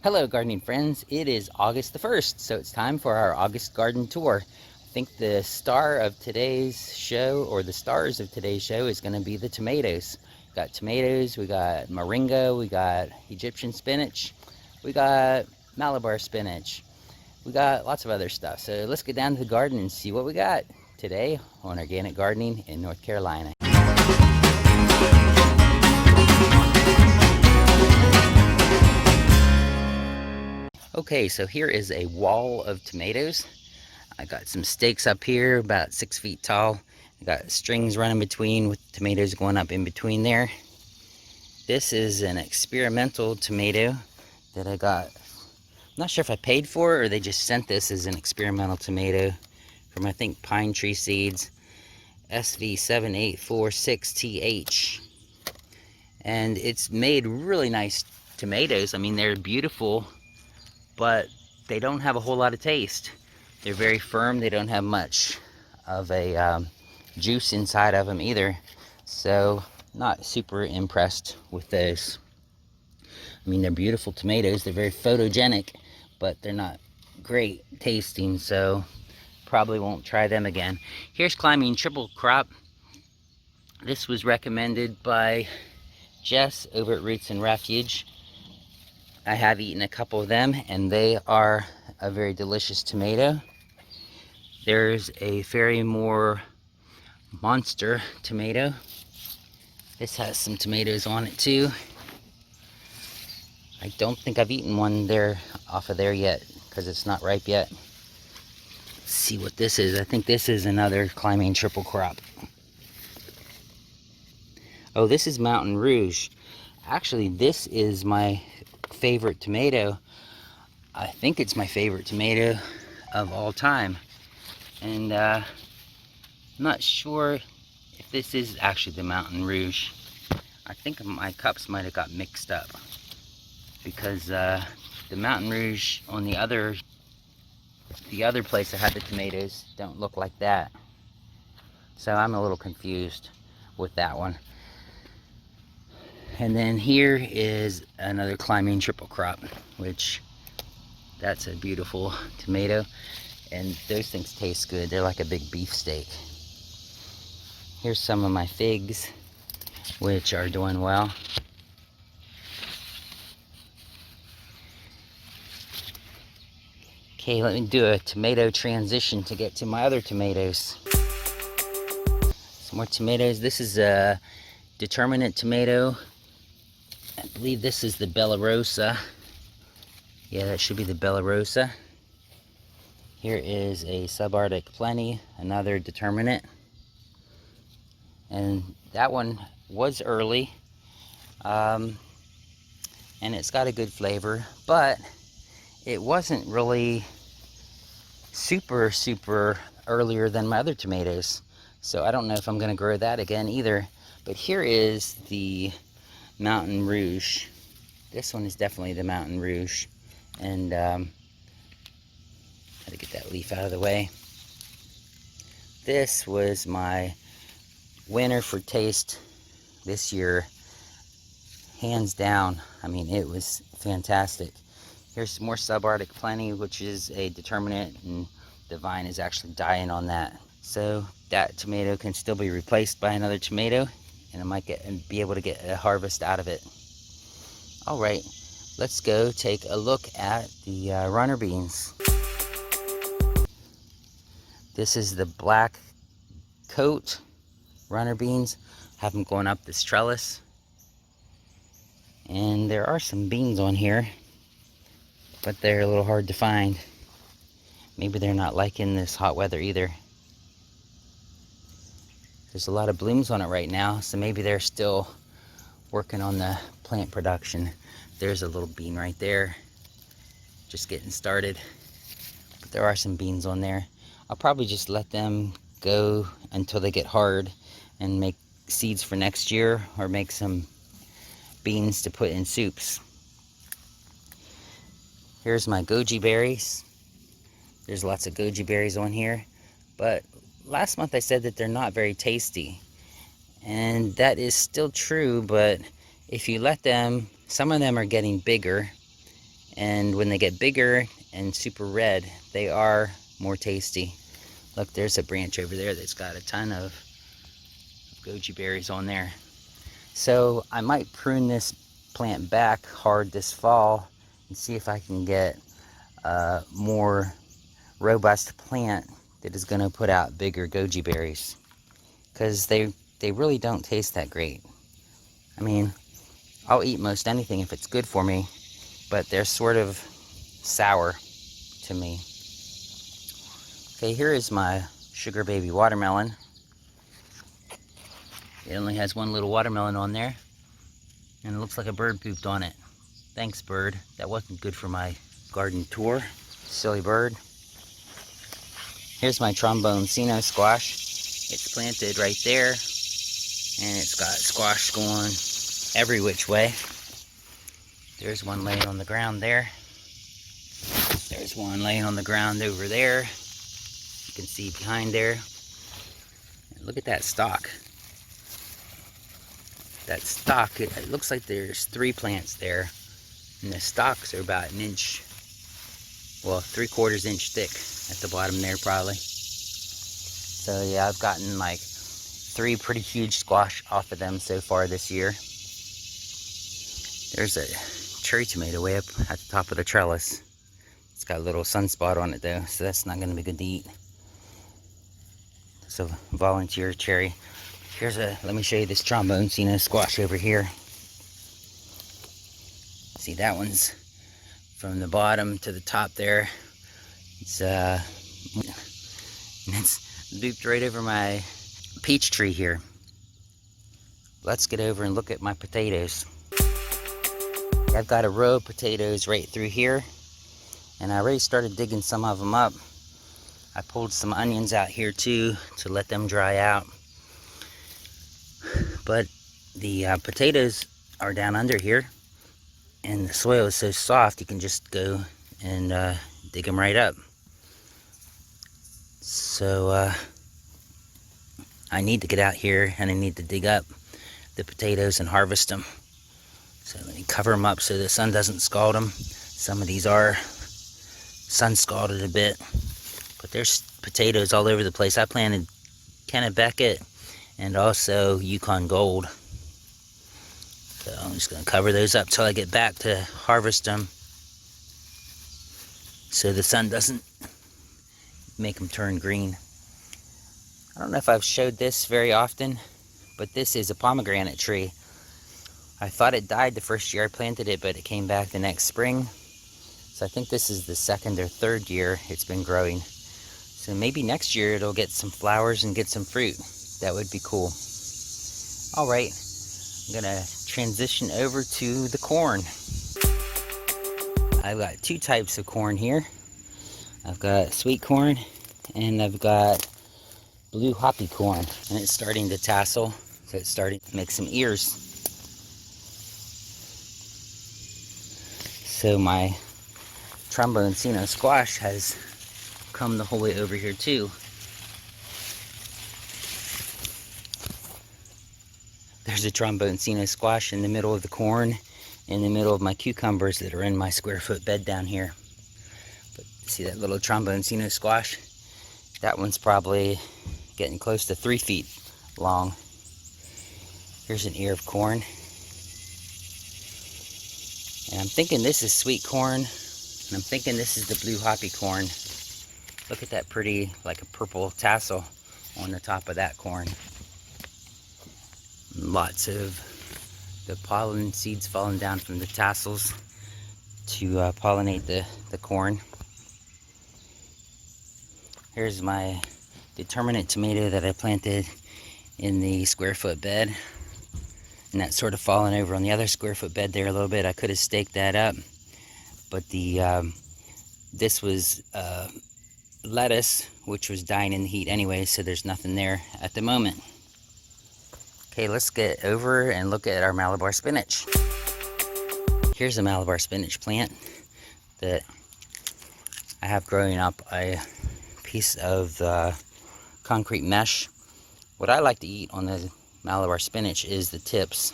Hello gardening friends, it is August the 1st, so it's time for our August garden tour. I think the star of today's show, or the stars of today's show, is going to be the tomatoes. We got tomatoes, we got moringa, we got Egyptian spinach, we got Malabar spinach, we got lots of other stuff. So let's get down to the garden and see what we got today on organic gardening in North Carolina. Okay, so here is a wall of tomatoes. I got some stakes up here about 6 feet tall. I got strings running between with tomatoes going up in between there. This is an experimental tomato that I got. I'm not sure if I paid for it or they just sent this as an experimental tomato from, I think, Pine Tree Seeds, SV7846TH. And it's made really nice tomatoes. I mean, they're beautiful, but they don't have a whole lot of taste. They're very firm. They don't have much of a juice inside of them either. So not super impressed with those. I mean, they're beautiful tomatoes. They're very photogenic, but they're not great tasting. So probably won't try them again. Here's climbing triple crop. This was recommended by Jess over at Roots and Refuge. I have eaten a couple of them, and they are a very delicious tomato. There's a very more monster tomato. This has some tomatoes on it too. I don't think I've eaten one there off of there yet because it's not ripe yet. Let's see what this is. I think this is another climbing triple crop. Oh, this is Mountain Rouge. Actually, this is my favorite tomato. I think it's my favorite tomato of all time. And I'm not sure if this is actually the Mountain Rouge. I think my cups might have got mixed up because the Mountain Rouge on the other place I had the tomatoes don't look like that. So I'm a little confused with that one. And then here is another climbing triple crop, which that's a beautiful tomato. And those things taste good. They're like a big beefsteak. Here's some of my figs, which are doing well. Okay, let me do a tomato transition to get to my other tomatoes. Some more tomatoes. This is a Determinate tomato. I believe this is the Bella Rosa. Yeah, that should be the Bella Rosa. Here is a Subarctic Plenty, another Determinate. And that one was early. And it's got a good flavor, but it wasn't really super earlier than my other tomatoes. So I don't know if I'm going to grow that again either. But here is the Mountain Rouge. This one is definitely the Mountain Rouge. And how to get that leaf out of the way. This was my winner for taste this year, hands down. I mean, it was fantastic. Here's some more Subarctic Plenty, which is a Determinate, and the vine is actually dying on that. So that tomato can still be replaced by another tomato, and I might be able to get a harvest out of it. All right, let's go take a look at the runner beans. This is the black coat runner beans. Have them going up this trellis. And there are some beans on here, but they're a little hard to find. Maybe they're not liking this hot weather either. There's a lot of blooms on it right now, so maybe they're still working on the plant production. There's a little bean right there, just getting started. But there are some beans on there. I'll probably just let them go until they get hard and make seeds for next year, or make some beans to put in soups. Here's my goji berries. There's lots of goji berries on here, but last month I said that they're not very tasty, and that is still true. But if you let them, some of them are getting bigger, And when they get bigger and super red, they are more tasty. Look, there's a branch over there that's got a ton of goji berries on there. So I might prune this plant back hard this fall and see if I can get a more robust plant that is going to put out bigger goji berries, because they really don't taste that great. I mean, I'll eat most anything if it's good for me, but they're sort of sour to me. Okay, here is my sugar baby watermelon. It only has one little watermelon on there, and it looks like a bird pooped on it. Thanks, bird. That wasn't good for my garden tour. Silly bird. Here's my Tromboncino squash. It's planted right there, and it's got squash going every which way. There's one laying on the ground there. There's one laying on the ground over there. You can see behind there. And look at that stalk. That stalk, it looks like there's 3 plants there. And the stalks are about an inch, well, 3/4 inch thick at the bottom there probably. So yeah, I've gotten like 3 pretty huge squash off of them so far this year. There's a cherry tomato way up at the top of the trellis. It's got a little sunspot on it though, so that's not going to be good to eat. It's a volunteer cherry. Let me show you this Tromboncino squash over here. See, that one's from the bottom to the top there. It's looped right over my peach tree here. Let's get over and look at my potatoes. I've got a row of potatoes right through here, and I already started digging some of them up. I pulled some onions out here too to let them dry out. But the potatoes are down under here, and the soil is so soft you can just go and dig them right up. So I need to get out here and I need to dig up the potatoes and harvest them. So let me cover them up so the sun doesn't scald them. Some of these are sun scalded a bit, but there's potatoes all over the place. I planted Beckett and also Yukon Gold. So I'm just going to cover those up till I get back to harvest them, so the sun doesn't make them turn green. I don't know if I've showed this very often, but this is a pomegranate tree. I thought it died the first year I planted it, but it came back the next spring. So I think this is the 2nd or 3rd year it's been growing. So maybe next year it'll get some flowers and get some fruit. That would be cool. All right, I'm gonna transition over to the corn. I've got 2 types of corn here. I've got sweet corn and I've got blue hoppy corn, and it's starting to tassel, so it's starting to make some ears. So my Tromboncino squash has come the whole way over here too. There's a Tromboncino squash in the middle of the corn, in the middle of my cucumbers that are in my square-foot bed down here. But see that little Tromboncino squash? That one's probably getting close to 3 feet long. Here's an ear of corn. And I'm thinking this is sweet corn, and I'm thinking this is the blue hoppy corn. Look at that pretty, like a purple tassel on the top of that corn. Lots of the pollen seeds falling down from the tassels to pollinate the corn. Here's my Determinate tomato that I planted in the square-foot bed, and that's sort of fallen over on the other square-foot bed there a little bit. I could have staked that up, but this was lettuce, which was dying in the heat anyway, so there's nothing there at the moment. Okay, let's get over and look at our Malabar spinach. Here's a Malabar spinach plant that I have growing up a piece of concrete mesh. What I like to eat on the Malabar spinach is the tips,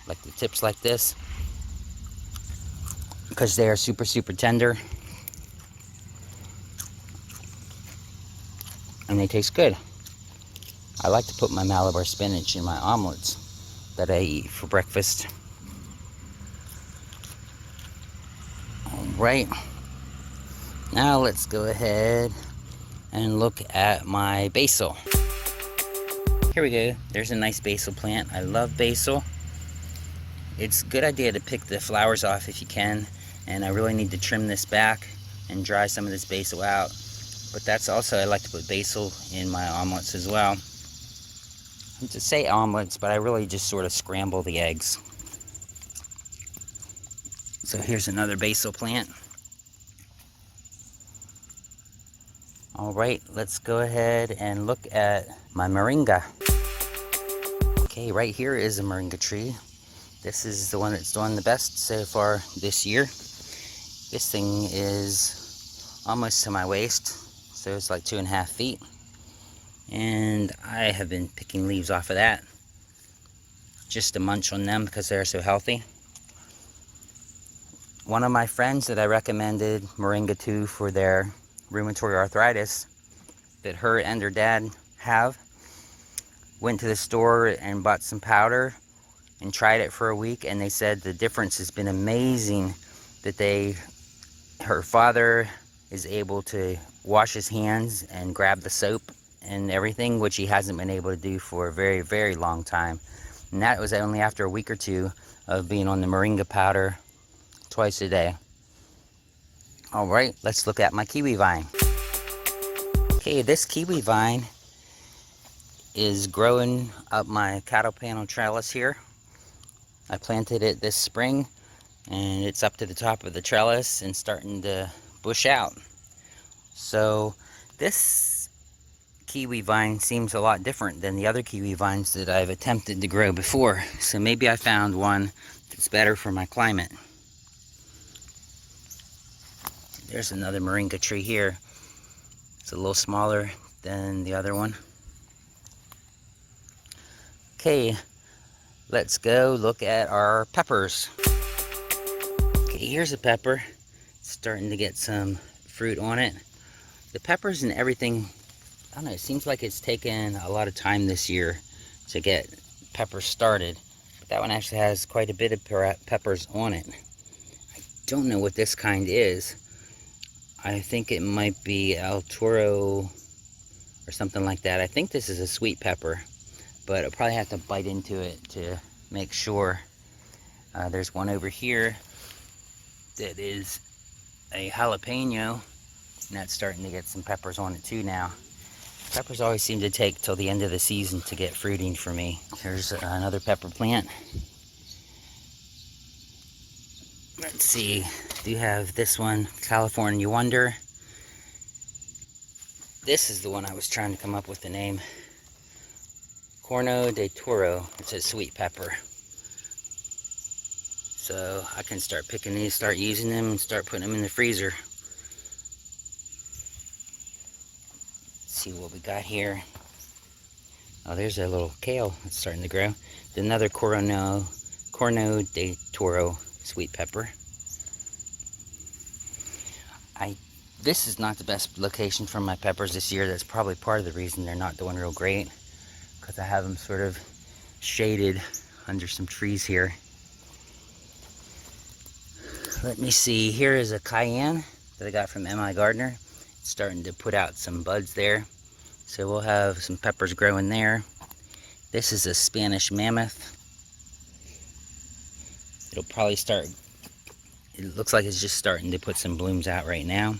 like the tips like this. because they are super, super tender. And they taste good. I like to put my Malabar spinach in my omelets that I eat for breakfast. Alright, now let's go ahead and look at my basil. Here we go. There's a nice basil plant. I love basil. It's a good idea to pick the flowers off if you can, and I really need to trim this back and dry some of this basil out. But that's also, I like to put basil in my omelets as well. I just say omelets, but I really just sort of scramble the eggs. So here's another basil plant. Alright, let's go ahead and look at my moringa. Okay, right here is a moringa tree. This is the one that's doing the best so far this year. This thing is almost to my waist, so it's like 2.5 feet. And I have been picking leaves off of that just to munch on them because they're so healthy. One of my friends that I recommended moringa to for their rheumatoid arthritis that her and her dad have, went to the store and bought some powder and tried it for a week, and they said the difference has been amazing. That her father is able to wash his hands and grab the soap and everything, which he hasn't been able to do for a very, very long time. And that was only after a week or two of being on the moringa powder twice a day. Alright, let's look at my kiwi vine. Okay, this kiwi vine is growing up my cattle panel trellis here. I planted it this spring, and it's up to the top of the trellis and starting to bush out. So this kiwi vine seems a lot different than the other kiwi vines that I've attempted to grow before. So maybe I found one that's better for my climate. There's another moringa tree here. It's a little smaller than the other one. Okay, let's go look at our peppers. Okay, here's a pepper. It's starting to get some fruit on it. The peppers and everything, I don't know, it seems like it's taken a lot of time this year to get peppers started. But that one actually has quite a bit of peppers on it. I don't know what this kind is. I think it might be El Toro or something like that. I think this is a sweet pepper, but I'll probably have to bite into it to make sure. There's one over here that is a jalapeno, and that's starting to get some peppers on it too now. Peppers always seem to take till the end of the season to get fruiting for me. Here's another pepper plant. Let's see, do you have this one, California Wonder. This is the one I was trying to come up with the name. Corno de Toro. It's a sweet pepper. So I can start picking these, start using them, and start putting them in the freezer. Let's see what we got here. Oh, there's a little kale that's starting to grow. Another Corno de Toro sweet pepper. This is not the best location for my peppers this year. That's probably part of the reason they're not doing real great, because I have them sort of shaded under some trees here. Let me see, here is a cayenne that I got from M.I. Gardner. It's starting to put out some buds there, so we'll have some peppers growing there. This is a Spanish mammoth. It'll probably start, it looks like it's just starting to put some blooms out right now.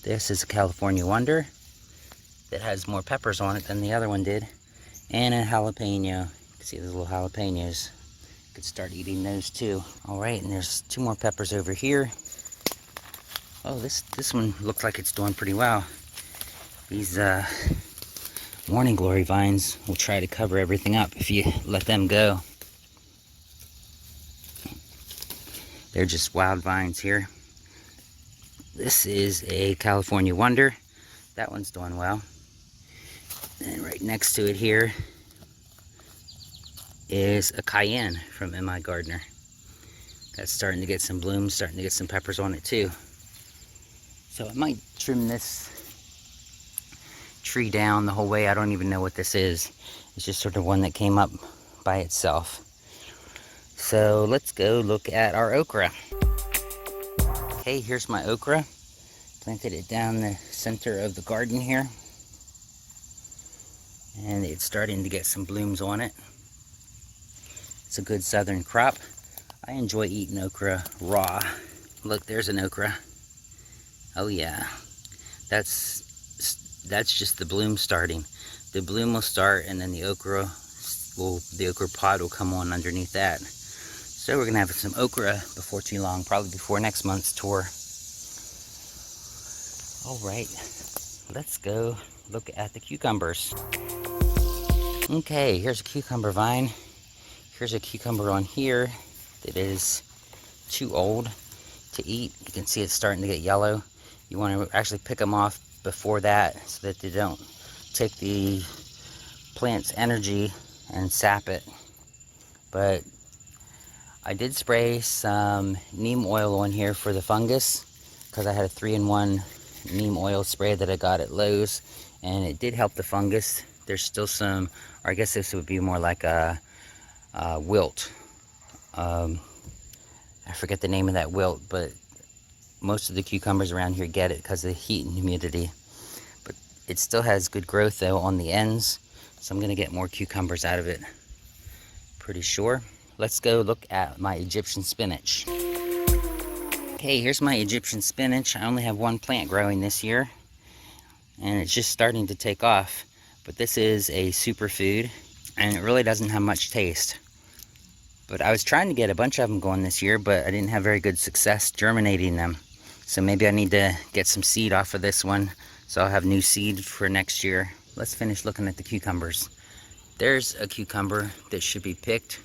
This is a California Wonder that has more peppers on it than the other one did. And a jalapeno. You can see those little jalapenos. Could start eating those too. Alright, and there's 2 more peppers over here. Oh, this one looks like it's doing pretty well. These morning glory vines will try to cover everything up if you let them go. They're just wild vines here. This is a California Wonder. That one's doing well. And right next to it here is a cayenne from M.I. Gardner. That's starting to get some blooms, starting to get some peppers on it too. So I might trim this tree down the whole way. I don't even know what this is. It's just sort of one that came up by itself. So let's go look at our okra. Okay, here's my okra. Planted it down the center of the garden here. And it's starting to get some blooms on it. It's a good southern crop. I enjoy eating okra raw. Look, there's an okra. Oh yeah, that's just the bloom starting. The bloom will start, and then the okra pod will come on underneath that. So we're gonna have some okra before too long, probably before next month's tour. All right, let's go look at the cucumbers. Okay, here's a cucumber vine. Here's a cucumber on here that is too old to eat. You can see it's starting to get yellow. You want to actually pick them off before that so that they don't take the plant's energy and sap it. But I did spray some neem oil on here for the fungus because I had a 3-in-1 neem oil spray that I got at Lowe's, and it did help the fungus. There's still some, or I guess this would be more like a wilt. I forget the name of that wilt, but most of the cucumbers around here get it because of the heat and humidity. But it still has good growth though on the ends, so I'm gonna get more cucumbers out of it, pretty sure. Let's go look at my Egyptian spinach. Okay, here's my Egyptian spinach. I only have one plant growing this year, and it's just starting to take off. But this is a superfood, and it really doesn't have much taste. But I was trying to get a bunch of them going this year, but I didn't have very good success germinating them. So maybe I need to get some seed off of this one, so I'll have new seed for next year. Let's finish looking at the cucumbers. There's a cucumber that should be picked.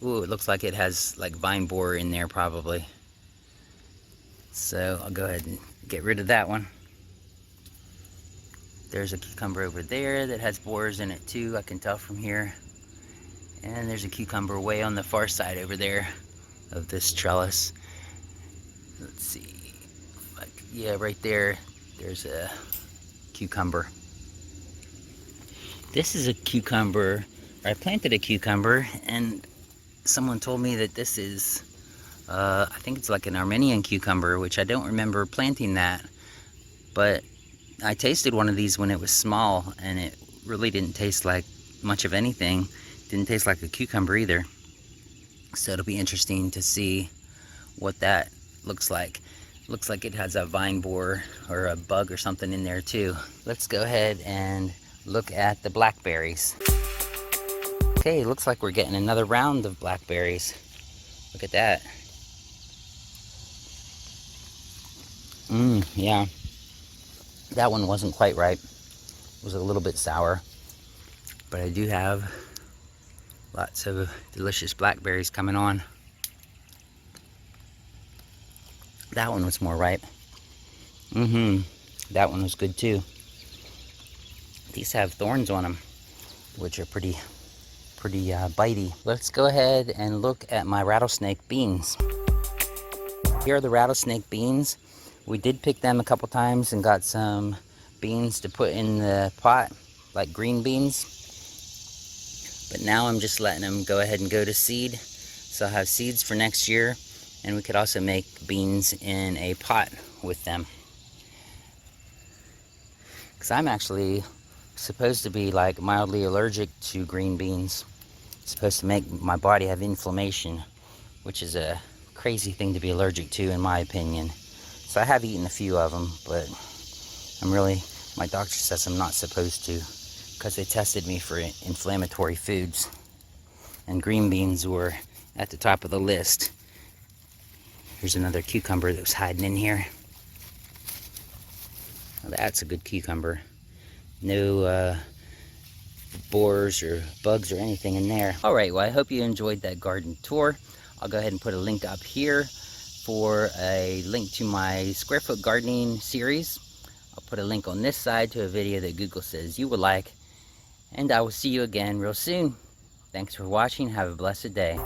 Ooh, it looks like it has like vine borer in there probably. So I'll go ahead and get rid of that one. There's a cucumber over there that has borers in it too, I can tell from here. And there's a cucumber way on the far side over there of this trellis. Let's see, like, yeah, right there, there's a cucumber. This is a cucumber, or I planted a cucumber, and someone told me that this is, I think it's like an Armenian cucumber, which I don't remember planting that. But I tasted one of these when it was small, and it really didn't taste like much of anything. Didn't taste like a cucumber either. So it'll be interesting to see what that looks like. Looks like it has a vine borer or a bug or something in there too. Let's go ahead and look at the blackberries. Okay, looks like we're getting another round of blackberries. Look at that. Yeah. That one wasn't quite ripe. It was a little bit sour. But I do have lots of delicious blackberries coming on. That one was more ripe. That one was good too. These have thorns on them, which are pretty bitey. Let's go ahead and look at my rattlesnake beans. Here are the rattlesnake beans. We did pick them a couple times and got some beans to put in the pot, like green beans. But now I'm just letting them go ahead and go to seed. So I'll have seeds for next year, and we could also make beans in a pot with them. Because I'm actually supposed to be like mildly allergic to green beans. It's supposed to make my body have inflammation, which is a crazy thing to be allergic to in my opinion. So I have eaten a few of them, but my doctor says I'm not supposed to, because they tested me for inflammatory foods, and green beans were at the top of the list. Here's another cucumber that was hiding in here. Well, that's a good cucumber. No borers or bugs or anything in there. All right, well, I hope you enjoyed that garden tour. I'll go ahead and put a link up here for a link to my square foot gardening series. I'll put a link on this side to a video that Google says you would like. And I will see you again real soon. Thanks for watching. Have a blessed day.